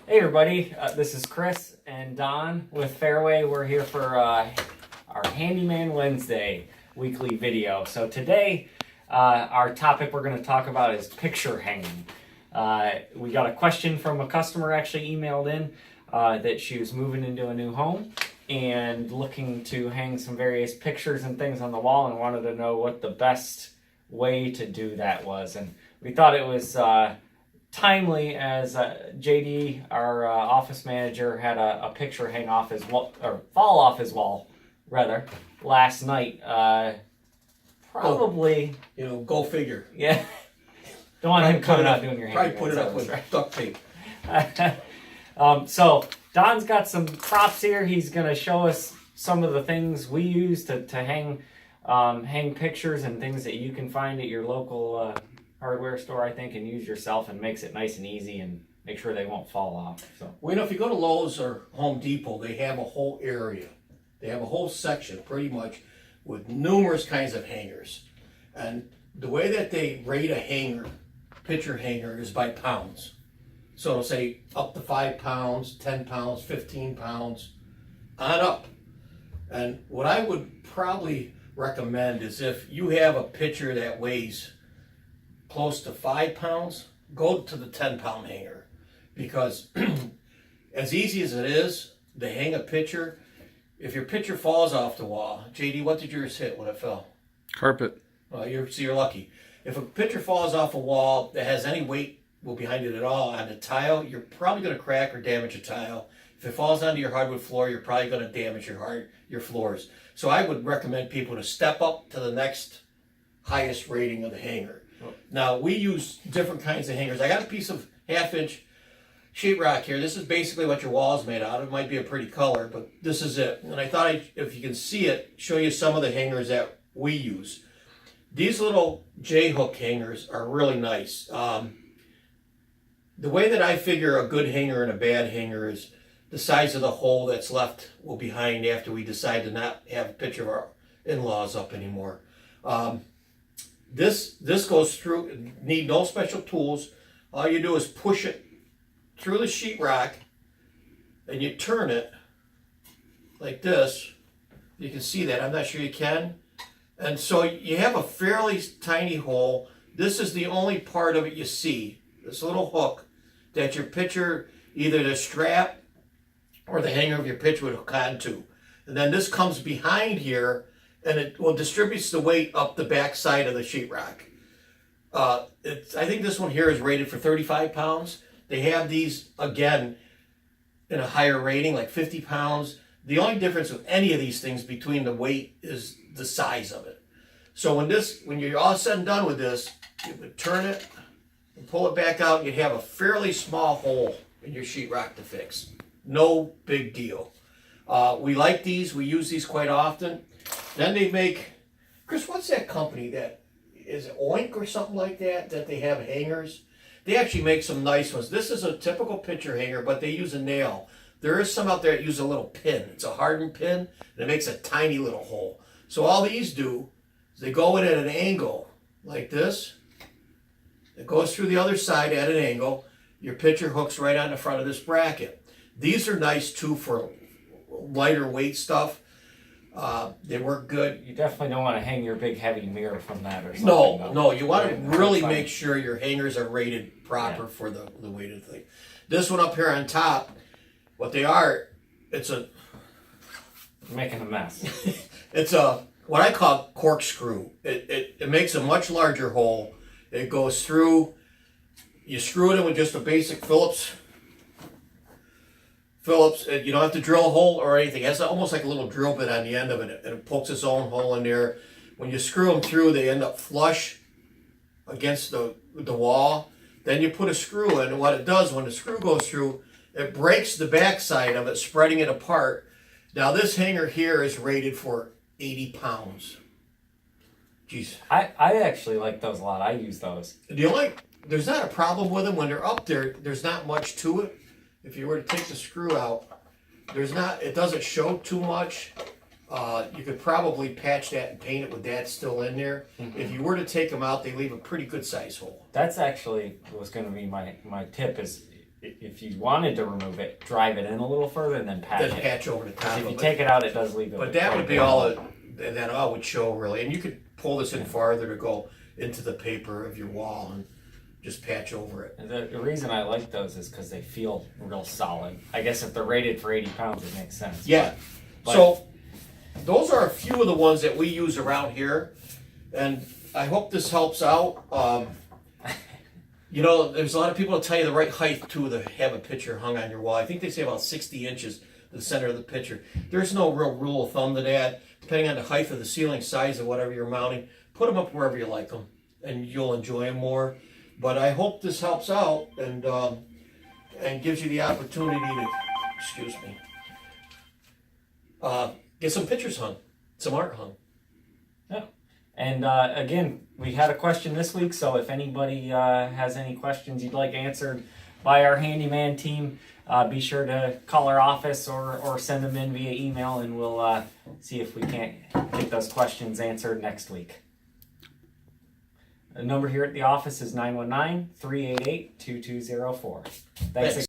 Hey everybody, this is Chris and Don with Fairway. We're here for our Handyman Wednesday weekly video. So today, our topic we're going to talk about is picture hanging. We got a question from a customer actually emailed in that she was moving into a new home and looking to hang some various pictures and things on the wall and wanted to know what the best way to do that was. And we thought it was timely as JD, our office manager, had a picture hang off his wall, or fall off his wall, rather, last night. Probably. Go figure. Yeah. Don't want him coming out doing your hand. Probably put it up with duct tape. So Don's got some props here. He's going to show us some of the things we use to hang pictures and things that you can find at your local hardware store, I think, and use yourself, and makes it nice and easy and make sure they won't fall off. So, well, if you go to Lowe's or Home Depot, they have a whole area. They have a whole section pretty much with numerous kinds of hangers. And the way that they rate a hanger, picture hanger, is by pounds. So it'll say up to 5 pounds, 10 pounds, 15 pounds, on up. And what I would probably recommend is if you have a picture that weighs close to 5 pounds, go to the 10-pound hanger. Because as easy as it is to hang a picture, if your picture falls off the wall, JD, what did yours hit when it fell? Carpet. So you're lucky. If a picture falls off a wall that has any weight behind it at all on the tile, you're probably going to crack or damage a tile. If it falls onto your hardwood floor, you're probably going to damage your floors. So I would recommend people to step up to the next highest rating of the hanger. Now, we use different kinds of hangers. I got a piece of 1/2-inch sheetrock here. This is basically what your wall is made out of. It might be a pretty color, but this is it. And I thought, if you can see it, show you some of the hangers that we use. These little J-hook hangers are really nice. The way that I figure a good hanger and a bad hanger is the size of the hole that's left behind after we decide to not have a picture of our in-laws up anymore. This goes through, need no special tools. All you do is push it through the sheetrock and you turn it like this. You can see that. I'm not sure you can. And so you have a fairly tiny hole. This is the only part of it you see. This little hook that your picture, either the strap or the hanger of your picture would hook onto. And then this comes behind here, and it distributes the weight up the back side of the sheetrock. I think this one here is rated for 35 pounds. They have these, again, in a higher rating, like 50 pounds. The only difference with any of these things between the weight is the size of it. So when you're all said and done with this, you would turn it and pull it back out, and you'd have a fairly small hole in your sheetrock to fix. No big deal. We like these. We use these quite often. Then they make, Chris, what's that company that, is it Oink or something like that they have hangers? They actually make some nice ones. This is a typical picture hanger, but they use a nail. There is some out there that use a little pin. It's a hardened pin, and it makes a tiny little hole. So all these do is they go in at an angle like this. It goes through the other side at an angle. Your picture hooks right on the front of this bracket. These are nice too for lighter weight stuff. They work good. you definitely don't want to hang your big heavy mirror from that or something. No, you want to really make sure your hangers are rated proper for the weight of the thing. This one up here on top, what they are, it's a... You're making a mess. It's a, what I call corkscrew. It makes a much larger hole. It goes through, you screw it in with just a basic Phillips. You don't have to drill a hole or anything. It has almost like a little drill bit on the end of it, and it pokes its own hole in there. When you screw them through, they end up flush against the wall. Then you put a screw in, and what it does when the screw goes through, it breaks the backside of it, spreading it apart. Now this hanger here is rated for 80 pounds. Jeez. I actually like those a lot. I use those. There's not a problem with them when they're up there. There's not much to it. If you were to take the screw out, it doesn't show too much. You could probably patch that and paint it with that still in there. Mm-hmm. If you were to take them out, they leave a pretty good size hole. That's actually was going to be my tip is if you wanted to remove it, drive it in a little further and then patch Then it. patch over the top If of you it. take it out, it does leave it. But that would be all that all would show really. And you could pull this in farther to go into the paper of your wall and just patch over it. And the reason I like those is because they feel real solid. I guess if they're rated for 80 pounds, it makes sense. Yeah. But- So those are a few of the ones that we use around here, and I hope this helps out. You know, there's a lot of people that tell you the right height too to have a picture hung on your wall. I think they say about 60 inches to the center of the picture. There's no real rule of thumb to that. Depending on the height of the ceiling, size of whatever you're mounting, put them up wherever you like them, and you'll enjoy them more. But I hope this helps out and gives you the opportunity to, excuse me, get some pictures hung, some art hung. Yeah. And again, we had a question this week, so if anybody has any questions you'd like answered by our handyman team, be sure to call our office or send them in via email, and we'll see if we can't get those questions answered next week. The number here at the office is 919-388-2204. Thanks again.